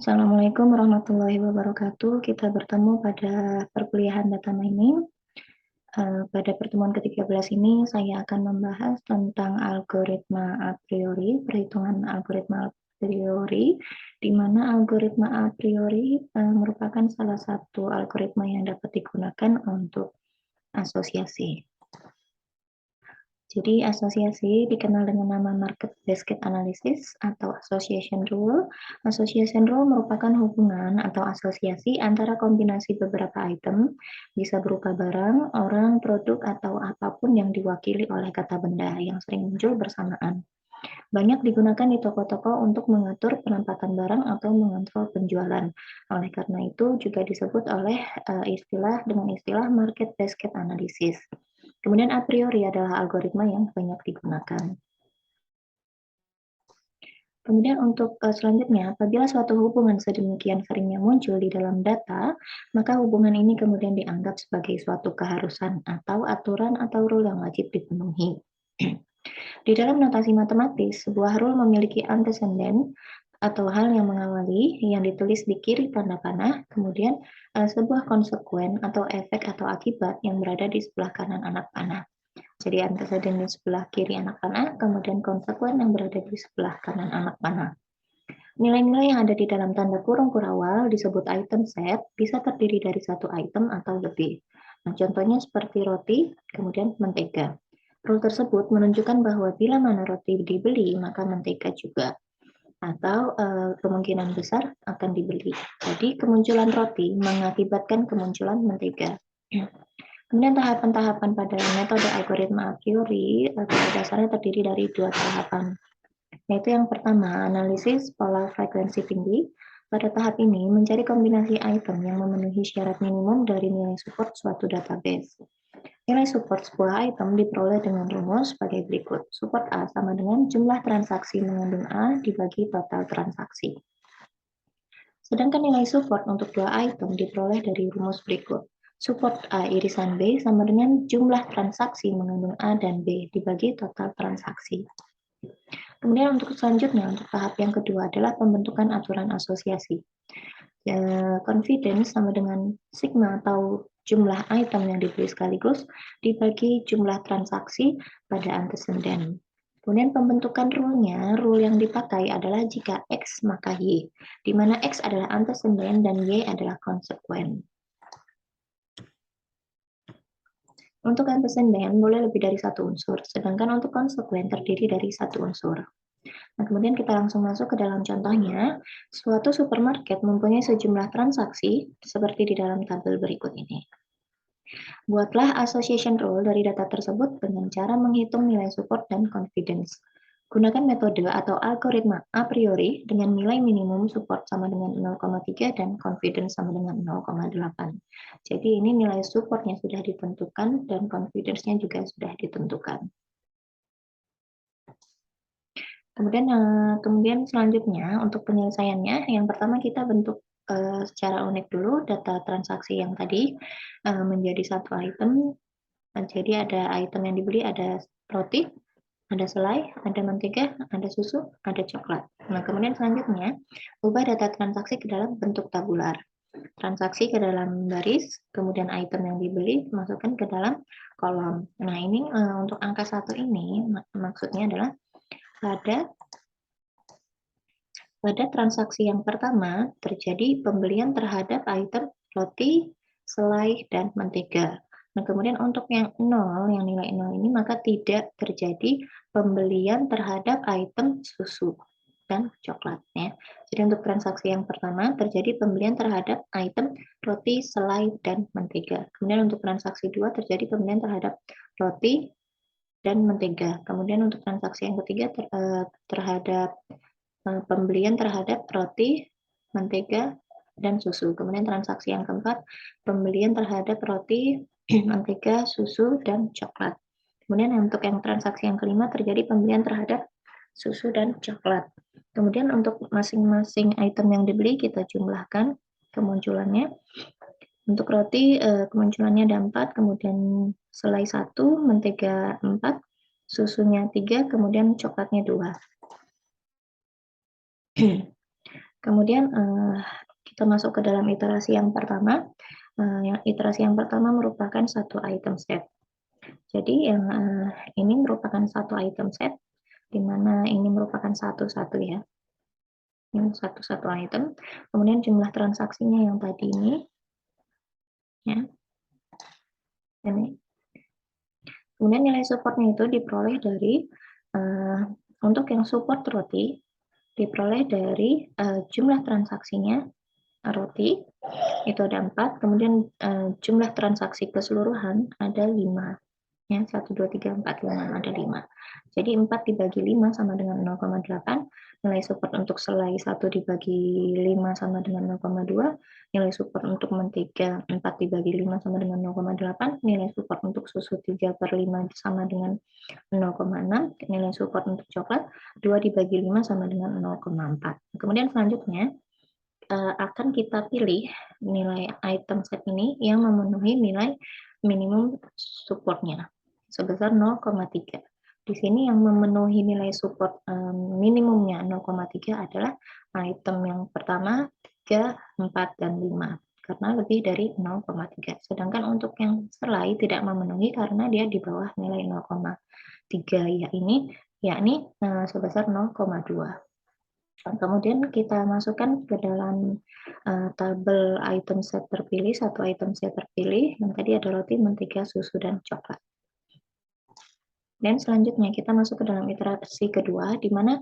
Assalamualaikum warahmatullahi wabarakatuh. Kita bertemu pada perkuliahan data mining. Pada pertemuan ke-13 ini saya akan membahas tentang algoritma a priori, perhitungan algoritma a priori, di mana algoritma a priori merupakan salah satu algoritma yang dapat digunakan untuk asosiasi. Jadi asosiasi dikenal dengan nama market basket analysis atau association rule. Association rule merupakan hubungan atau asosiasi antara kombinasi beberapa item, bisa berupa barang, orang, produk, atau apapun yang diwakili oleh kata benda yang sering muncul bersamaan. Banyak digunakan di toko-toko untuk mengatur penempatan barang atau mengontrol penjualan. Oleh karena itu juga disebut oleh dengan istilah market basket analysis. Kemudian a priori adalah algoritma yang banyak digunakan. Kemudian untuk selanjutnya, apabila suatu hubungan sedemikian seringnya muncul di dalam data, maka hubungan ini kemudian dianggap sebagai suatu keharusan atau aturan atau rule yang wajib dipenuhi. Di dalam notasi matematis, sebuah rule memiliki antecedent atau hal yang mengawali yang ditulis di kiri tanda panah, kemudian sebuah konsekuen atau efek atau akibat yang berada di sebelah kanan anak panah. Jadi antecedent di sebelah kiri anak panah, kemudian konsekuen yang berada di sebelah kanan anak panah. Nilai-nilai yang ada di dalam tanda kurung kurawal disebut item set, bisa terdiri dari satu item atau lebih. Nah, contohnya seperti roti, kemudian mentega. Rule tersebut menunjukkan bahwa bila mana roti dibeli, maka mentega juga. Atau kemungkinan besar akan dibeli. Jadi kemunculan roti mengakibatkan kemunculan mentega. Kemudian tahapan-tahapan pada metode algoritma a priori pada dasarnya terdiri dari dua tahapan, yaitu yang pertama, analisis pola frekuensi tinggi. Pada tahap ini, mencari kombinasi item yang memenuhi syarat minimum dari nilai support suatu database. Nilai support sebuah item diperoleh dengan rumus sebagai berikut. Support A sama dengan jumlah transaksi mengandung A dibagi total transaksi. Sedangkan nilai support untuk dua item diperoleh dari rumus berikut. Support A irisan B sama dengan jumlah transaksi mengandung A dan B dibagi total transaksi. Kemudian untuk selanjutnya, untuk tahap yang kedua adalah pembentukan aturan asosiasi. Confidence sama dengan sigma atau jumlah item yang dibeli sekaligus dibagi jumlah transaksi pada antecedent. Kemudian pembentukan rule-nya, rule yang dipakai adalah jika X maka Y, di mana X adalah antecedent dan Y adalah konsekuen. Untuk antecedent boleh lebih dari satu unsur, sedangkan untuk konsekuen terdiri dari satu unsur. Nah, kemudian kita langsung masuk ke dalam contohnya. Suatu supermarket mempunyai sejumlah transaksi seperti di dalam tabel berikut ini. Buatlah association rule dari data tersebut dengan cara menghitung nilai support dan confidence. Gunakan metode atau algoritma a priori dengan nilai minimum support sama dengan 0,3 dan confidence sama dengan 0,8. Jadi ini nilai supportnya sudah ditentukan dan confidence-nya juga sudah ditentukan. Kemudian selanjutnya untuk penyelesaiannya, yang pertama kita bentuk secara unik dulu data transaksi yang tadi menjadi satu item. Jadi ada item yang dibeli, ada roti, ada selai, ada mentega, ada susu, ada coklat. Nah, kemudian selanjutnya ubah data transaksi ke dalam bentuk tabular. Transaksi ke dalam baris, kemudian item yang dibeli masukkan ke dalam kolom. Nah, ini untuk angka 1 ini maksudnya adalah pada transaksi yang pertama terjadi pembelian terhadap item roti, selai, dan mentega. Nah, kemudian untuk yang 0, yang nilai 0 ini, maka tidak terjadi pembelian terhadap item susu dan coklat. Ya. Jadi untuk transaksi yang pertama terjadi pembelian terhadap item roti, selai, dan mentega. Kemudian untuk transaksi 2 terjadi pembelian terhadap roti dan mentega. Kemudian untuk transaksi yang ketiga terhadap pembelian terhadap roti, mentega, dan susu. Kemudian transaksi yang keempat, pembelian terhadap roti, mentega, susu, dan coklat. Kemudian untuk yang transaksi yang kelima terjadi pembelian terhadap susu dan coklat. Kemudian untuk masing-masing item yang dibeli kita jumlahkan kemunculannya. Untuk roti kemunculannya ada 4, kemudian selai 1, mentega 4, susunya 3, kemudian coklatnya 2. Kemudian kita masuk ke dalam iterasi yang pertama. Iterasi yang pertama merupakan satu item set. Jadi yang ini merupakan satu item set, di mana ini merupakan satu-satu ya. Ini satu-satu item. Kemudian jumlah transaksinya yang tadi ini, ya. Ini. Kemudian nilai supportnya itu diperoleh dari untuk yang support roti diperoleh dari jumlah transaksinya roti itu ada 4, kemudian jumlah transaksi keseluruhan ada 5. Ya, 1, 2, 3, 4, 5, ada 5. Jadi 4 dibagi 5 sama dengan 0,8, nilai support untuk selai 1 dibagi 5 sama dengan 0,2, nilai support untuk mentega 4 dibagi 5 sama dengan 0,8, nilai support untuk susu 3/5 sama dengan 0,6, nilai support untuk coklat 2 dibagi 5 sama dengan 0,4. Kemudian selanjutnya akan kita pilih nilai item set ini yang memenuhi nilai minimum supportnya sebesar 0,3. Di sini yang memenuhi nilai support minimumnya 0,3 adalah item yang pertama, 3, 4, dan 5 karena lebih dari 0,3. Sedangkan untuk yang selai tidak memenuhi karena dia di bawah nilai 0,3 yakni sebesar 0,2. Kemudian kita masukkan ke dalam tabel item set terpilih, satu item set terpilih, yang tadi ada roti, mentega, susu, dan coklat. Dan selanjutnya kita masuk ke dalam iterasi kedua, di mana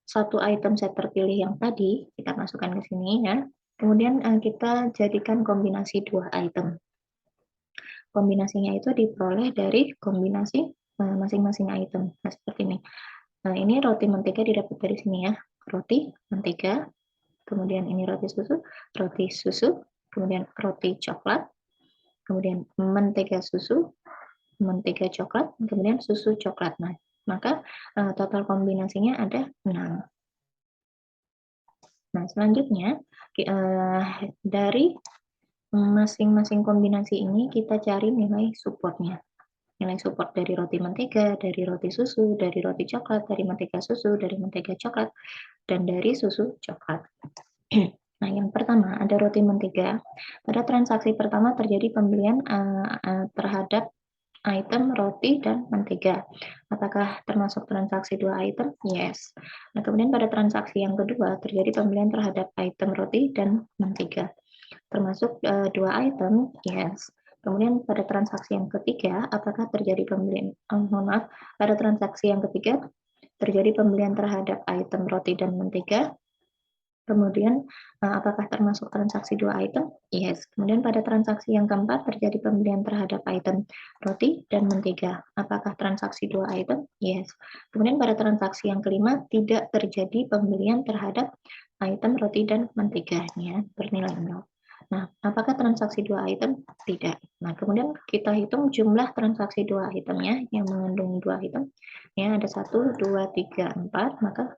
satu item set terpilih yang tadi, kita masukkan ke sini ya. Kemudian kita jadikan kombinasi dua item. Kombinasinya itu diperoleh dari kombinasi masing-masing item. Nah, seperti ini. Nah, ini roti mentega didapat dari sini ya. Roti, mentega, kemudian ini roti susu, kemudian roti coklat, kemudian mentega susu, mentega coklat, kemudian susu coklat. Nah, maka total kombinasinya ada 6. Nah, selanjutnya dari masing-masing kombinasi ini kita cari nilai supportnya. Nilai support dari roti mentega, dari roti susu, dari roti coklat, dari mentega susu, dari mentega coklat, dan dari susu coklat. Nah, yang pertama ada roti mentega. Pada transaksi pertama terjadi pembelian terhadap item roti dan mentega. Apakah termasuk transaksi dua item? Yes. Nah, kemudian pada transaksi yang kedua terjadi pembelian terhadap item roti dan mentega. Termasuk dua item? Yes. Kemudian pada transaksi yang ketiga, apakah terjadi pembelian? Pada transaksi yang ketiga terjadi pembelian terhadap item roti dan mentega. Kemudian, apakah termasuk transaksi dua item? Yes. Kemudian pada transaksi yang keempat terjadi pembelian terhadap item roti dan mentega. Apakah transaksi dua item? Yes. Kemudian pada transaksi yang kelima tidak terjadi pembelian terhadap item roti dan mentega, ya, bernilai 0. Nah, apakah transaksi dua item? Tidak. Nah, kemudian kita hitung jumlah transaksi dua itemnya yang mengandung dua item. Ya, ada 1, 2, 3, 4, maka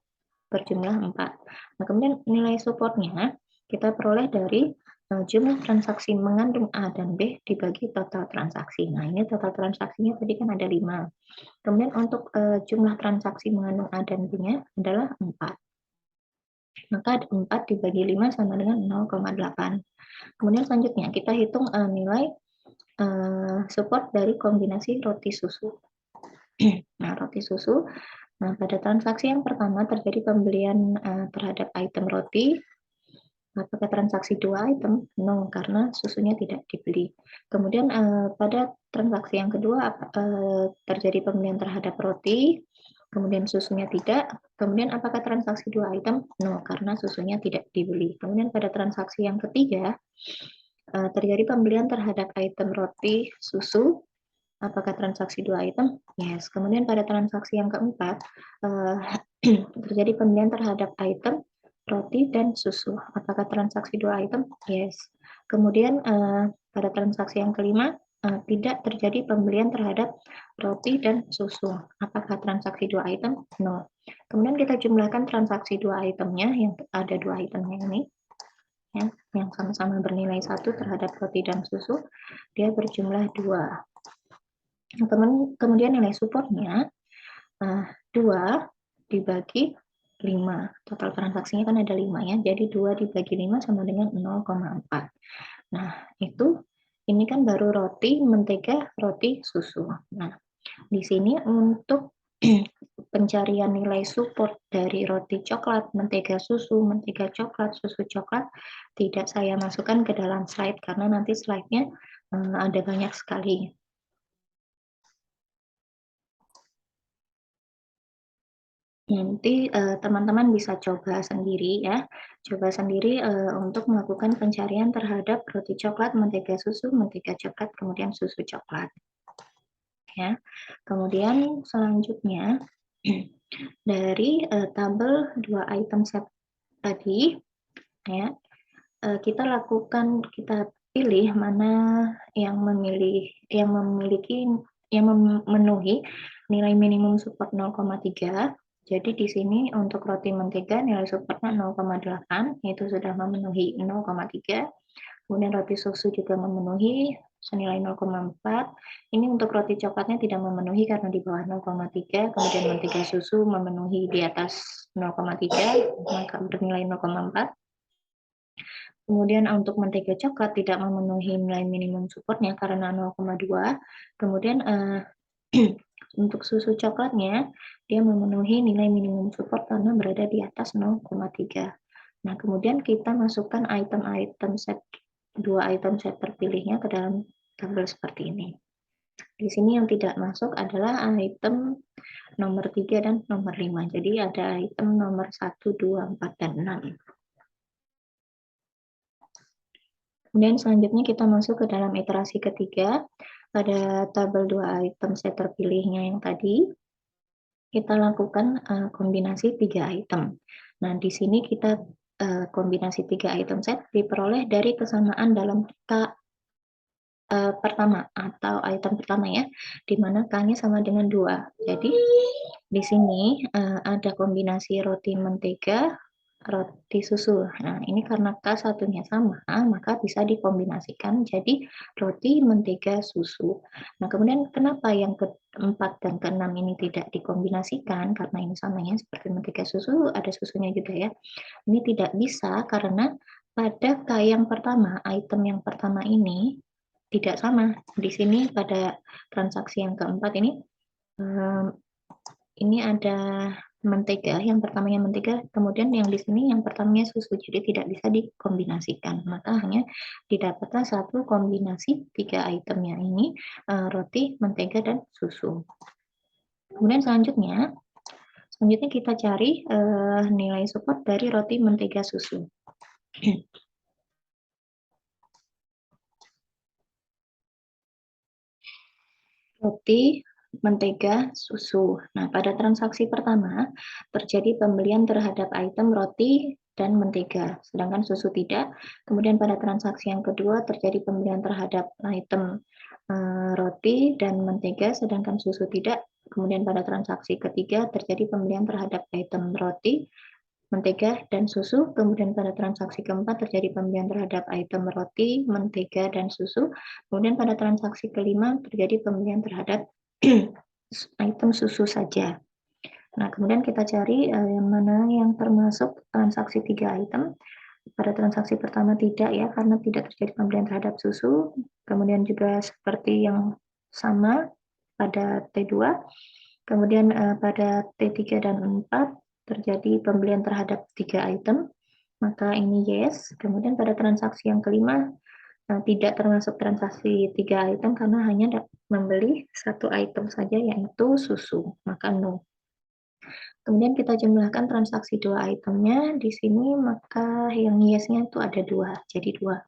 berjumlah 4. Nah, kemudian nilai supportnya kita peroleh dari jumlah transaksi mengandung A dan B dibagi total transaksi. Nah, ini total transaksinya tadi kan ada 5. Kemudian untuk jumlah transaksi mengandung A dan B-nya adalah 4. Maka 4 dibagi 5 sama dengan 0,8. Kemudian selanjutnya kita hitung nilai support dari kombinasi roti susu. Nah, roti susu. Nah, pada transaksi yang pertama terjadi pembelian terhadap item roti. Apakah transaksi dua item? No, karena susunya tidak dibeli. Kemudian pada transaksi yang kedua terjadi pembelian terhadap roti, kemudian susunya tidak. Kemudian apakah transaksi dua item? No, karena susunya tidak dibeli. Kemudian pada transaksi yang ketiga terjadi pembelian terhadap item roti, susu. Apakah transaksi dua item? Yes. Kemudian pada transaksi yang keempat terjadi pembelian terhadap item roti dan susu. Apakah transaksi dua item? Yes. Kemudian pada transaksi yang kelima tidak terjadi pembelian terhadap roti dan susu. Apakah transaksi dua item? No. Kemudian kita jumlahkan transaksi dua itemnya, yang ada dua itemnya ini, ya, yang sama-sama bernilai 1 terhadap roti dan susu, dia berjumlah 2. Kemudian nilai supportnya 2 dibagi 5. Total transaksinya kan ada 5 ya, jadi 2 dibagi 5 sama dengan 0,4. Nah, ini kan baru roti, mentega, roti, susu. Nah, di sini untuk pencarian nilai support dari roti coklat, mentega coklat, susu coklat, tidak saya masukkan ke dalam slide karena nanti slide-nya ada banyak sekali. Nanti teman-teman bisa coba sendiri ya, untuk melakukan pencarian terhadap roti coklat, mentega coklat, kemudian susu coklat. Ya. Kemudian selanjutnya dari tabel 2 item set tadi ya, kita pilih mana yang memiliki yang memenuhi nilai minimum support 0,3. Jadi di sini untuk roti mentega nilai supportnya 0,8, itu sudah memenuhi 0,3. Kemudian roti susu juga memenuhi senilai 0,4. Ini untuk roti coklatnya tidak memenuhi karena di bawah 0,3. Kemudian mentega susu memenuhi di atas 0,3, maka bernilai 0,4. Kemudian untuk mentega coklat tidak memenuhi nilai minimum supportnya karena 0,2. Kemudian untuk susu coklatnya dia memenuhi nilai minimum support karena berada di atas 0,3. Nah, kemudian kita masukkan dua item set terpilihnya ke dalam tabel seperti ini. Di sini yang tidak masuk adalah item nomor 3 dan nomor 5. Jadi ada item nomor 1, 2, 4, dan 6. Kemudian selanjutnya kita masuk ke dalam iterasi ketiga. Pada tabel 2 item set terpilihnya yang tadi, kita lakukan kombinasi 3 item. Nah, di sini kita kombinasi 3 item set diperoleh dari kesamaan dalam pertama atau item pertama ya, di mana K-nya sama dengan 2. Jadi di sini ada kombinasi roti mentega, roti susu. Nah, ini karena K satunya sama, maka bisa dikombinasikan jadi roti mentega susu. Nah, kemudian kenapa yang keempat dan keenam ini tidak dikombinasikan? Karena ini samanya seperti mentega susu, ada susunya juga ya. Ini tidak bisa karena pada K yang pertama, item yang pertama ini tidak sama. Di sini pada transaksi yang keempat ini ada mentega, yang pertamanya mentega, kemudian yang di sini yang pertamanya susu, jadi tidak bisa dikombinasikan. Maka hanya didapatkan satu kombinasi 3 itemnya ini, roti, mentega, dan susu. Kemudian selanjutnya kita cari nilai support dari roti, mentega, susu. Roti, mentega, susu. Nah, pada transaksi pertama terjadi pembelian terhadap item roti dan mentega, sedangkan susu tidak. Kemudian pada transaksi yang kedua terjadi pembelian terhadap item roti dan mentega, sedangkan susu tidak. Kemudian pada transaksi ketiga terjadi pembelian terhadap item roti, mentega, dan susu. Kemudian pada transaksi keempat terjadi pembelian terhadap item roti, mentega, dan susu. Kemudian pada transaksi kelima terjadi pembelian terhadap item susu saja. Nah, kemudian kita cari yang mana yang termasuk transaksi 3 item. Pada transaksi pertama tidak ya, karena tidak terjadi pembelian terhadap susu. Kemudian juga seperti yang sama pada T2. Kemudian pada T3 dan 4 terjadi pembelian terhadap 3 item, maka ini yes. Kemudian pada transaksi yang kelima tidak termasuk transaksi 3 item karena hanya membeli 1 item saja yaitu susu, maka no. Kemudian kita jumlahkan transaksi 2 itemnya di sini, maka yang yes-nya itu ada 2, jadi 2.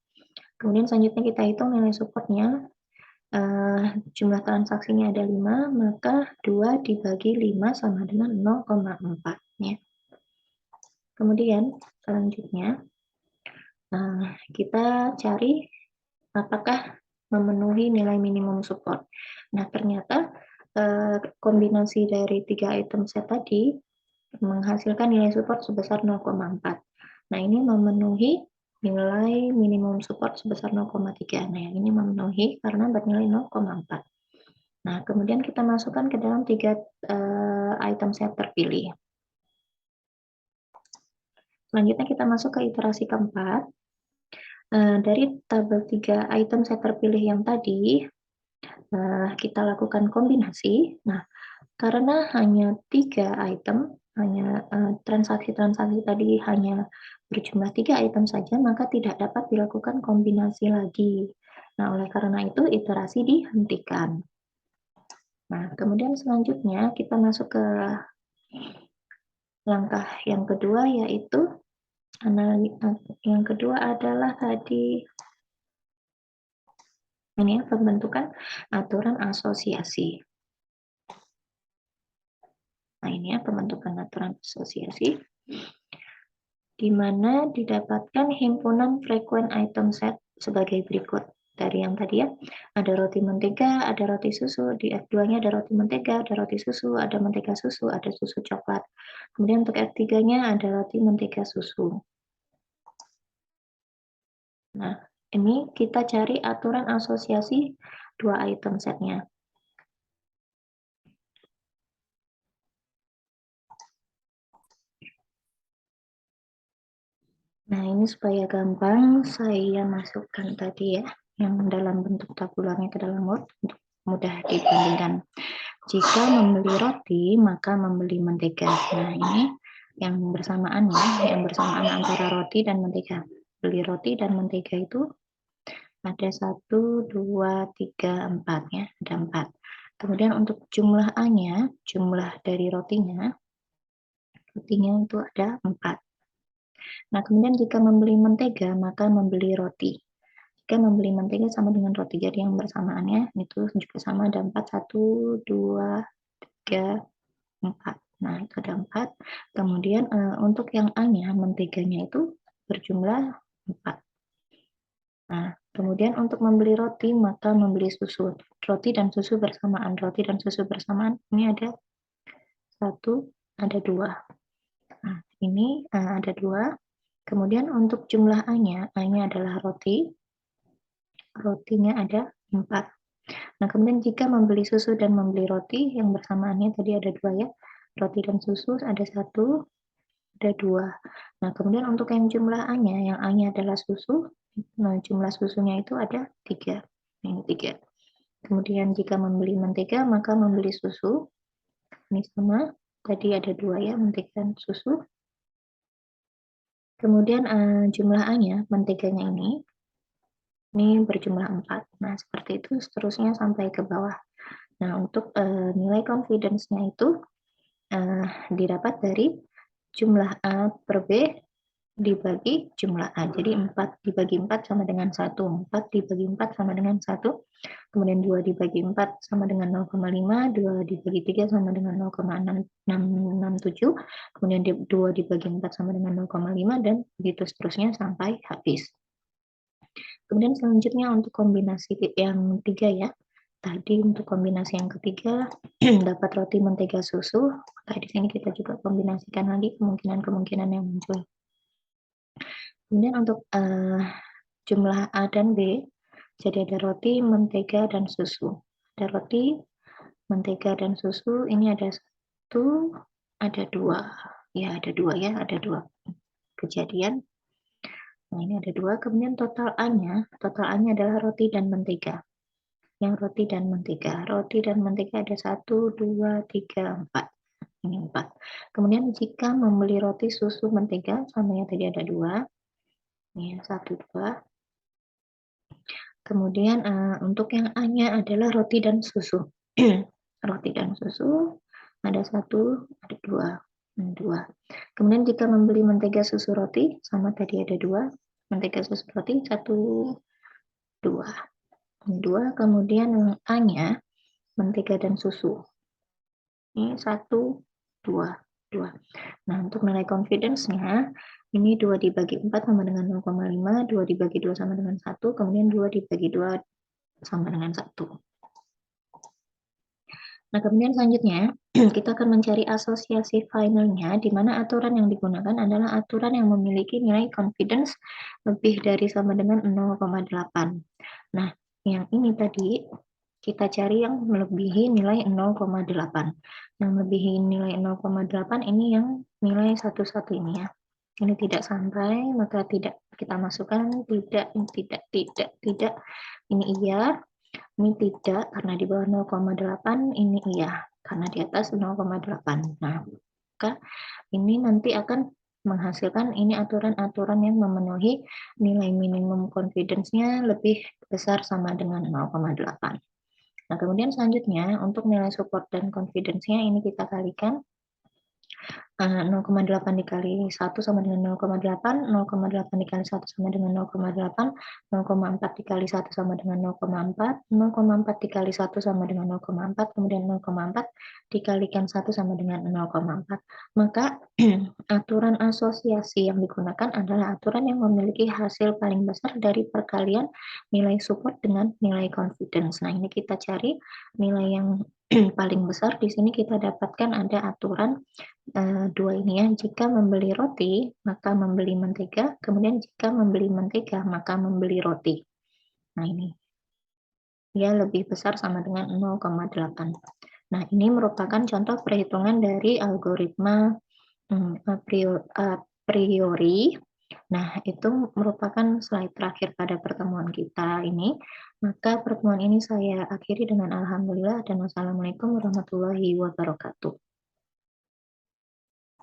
Kemudian selanjutnya kita hitung nilai supportnya. Jumlah transaksinya ada 5, maka 2 dibagi 5 sama dengan 0,4 ya. Kemudian selanjutnya kita cari apakah memenuhi nilai minimum support. Nah, ternyata kombinasi dari 3 item set tadi menghasilkan nilai support sebesar 0,4. Nah, ini memenuhi nilai minimum support sebesar 0,3. Nah, yang ini memenuhi karena bernilai 0,4. Nah, kemudian kita masukkan ke dalam 3 item set terpilih. Selanjutnya kita masuk ke iterasi keempat. Dari tabel 3 item set terpilih yang tadi, kita lakukan kombinasi. Nah, karena hanya 3 item, hanya, transaksi-transaksi tadi hanya berjumlah 3 item saja, maka tidak dapat dilakukan kombinasi lagi. Nah, oleh karena itu iterasi dihentikan. Nah, kemudian selanjutnya kita masuk ke langkah yang kedua, yaitu yang kedua adalah tadi ini ya, pembentukan aturan asosiasi. Nah, ini ya, pembentukan aturan asosiasi, di mana didapatkan himpunan frekuen item set sebagai berikut. Dari yang tadi ya, ada roti mentega, ada roti susu, di F2-nya ada roti mentega, ada roti susu, ada mentega susu, ada susu coklat. Kemudian untuk F3-nya ada roti mentega susu. Nah, ini kita cari aturan asosiasi 2 item setnya. Nah, ini supaya gampang, saya masukkan tadi ya, yang dalam bentuk tabularnya ke dalam Word, untuk mudah dibandingkan. Jika membeli roti, maka membeli mentega. Nah, ini yang bersamaan ya, yang bersamaan antara roti dan mentega. Beli roti dan mentega itu ada 1, 2, 3, 4 ya, ada 4. Kemudian untuk jumlah A-nya, jumlah dari rotinya itu ada 4. Nah, kemudian jika membeli mentega, maka membeli roti. Jika membeli mentega sama dengan roti, jadi yang bersamaannya itu juga sama, ada 4, 1, 2, 3, 4. Nah, itu ada 4. Kemudian untuk yang A-nya, menteganya itu berjumlah 4. Nah, kemudian untuk membeli roti, maka membeli susu. Roti dan susu bersamaan. Roti dan susu bersamaan, ini ada 1, ada 2. Nah, ini ada 2. Kemudian untuk jumlah A-nya adalah roti. Rotinya ada 4. Nah, kemudian jika membeli susu dan membeli roti, yang bersamaannya tadi ada 2 ya. Roti dan susu ada 1, ada 2. Nah, kemudian untuk yang jumlah A-nya, yang A-nya adalah susu, nah jumlah susunya itu ada 3. Ini 3. Kemudian jika membeli mentega, maka membeli susu. Ini sama, tadi ada 2 ya, mentega dan susu. Kemudian jumlah A-nya, menteganya ini berjumlah 4. Nah, seperti itu seterusnya sampai ke bawah. Nah, untuk nilai confidence-nya itu didapat dari jumlah A per B dibagi jumlah A. Jadi 4 dibagi 4 sama dengan 1. 4 dibagi 4 sama dengan 1. Kemudian 2 dibagi 4 sama dengan 0,5. 2 dibagi 3 sama dengan 0,667. Kemudian 2 dibagi 4 sama dengan 0,5 dan begitu seterusnya sampai habis. Kemudian selanjutnya untuk kombinasi yang 3 ya. Tadi untuk kombinasi yang ketiga dapat roti mentega susu. Maka di sini kita juga kombinasikan lagi kemungkinan-kemungkinan yang muncul. Kemudian untuk jumlah A dan B, jadi ada roti, mentega, dan susu. Ada roti, mentega, dan susu. Ini ada 1, ada 2. Ya, ada 2 ya, ada 2 kejadian. Nah, ini ada 2. Kemudian total A-nya adalah roti dan mentega. Yang roti dan mentega. Roti dan mentega ada 1, 2, 3, 4. Ini 4. Kemudian jika membeli roti, susu, mentega, sama yang tadi ada 2. Ini 1, 2. Kemudian untuk yang A-nya adalah roti dan susu. Roti dan susu ada 1, ada 2. 2. Kemudian jika membeli mentega susu roti, sama tadi ada 2. Mentega susu roti 1, 2. 2. Kemudian yang A-nya mentega dan susu. Ini 1, 2, 2. Nah, untuk nilai confidence-nya, ini 2 dibagi 4 sama dengan 0,5, 2 dibagi 2 sama dengan 1, kemudian 2 dibagi 2 sama dengan 1. Nah, kemudian selanjutnya, kita akan mencari asosiasi finalnya, di mana aturan yang digunakan adalah aturan yang memiliki nilai confidence lebih dari sama dengan 0,8. Nah, yang ini tadi, kita cari yang melebihi nilai 0,8. Yang melebihi nilai 0,8 ini yang nilai 1 ini ya. ini tidak sampai, maka tidak kita masukkan, tidak, ini tidak, ini iya, ini tidak karena di bawah 0,8, ini iya karena di atas 0,8. Nah, maka ini nanti akan menghasilkan ini aturan-aturan yang memenuhi nilai minimum confidence-nya lebih besar sama dengan 0,8. Nah, kemudian selanjutnya untuk nilai support dan confidence-nya ini kita kalikan. 0,8 dikali 1 sama dengan 0,8, 0,8 dikali 1 sama dengan 0,8, 0,4 dikali 1 sama dengan 0,4, 0,4 dikali 1 sama dengan 0,4, kemudian 0,4 dikalikan 1 sama dengan 0,4. Maka aturan asosiasi yang digunakan adalah aturan yang memiliki hasil paling besar dari perkalian nilai support dengan nilai confidence. Nah, ini kita cari nilai yang paling besar. Di sini kita dapatkan ada aturan 2 ini ya, jika membeli roti, maka membeli mentega, kemudian jika membeli mentega, maka membeli roti. Nah ini, dia lebih besar sama dengan 0,8. Nah ini merupakan contoh perhitungan dari algoritma a priori. Nah itu merupakan slide terakhir pada pertemuan kita ini. Maka pertemuan ini saya akhiri dengan alhamdulillah dan wassalamualaikum warahmatullahi wabarakatuh.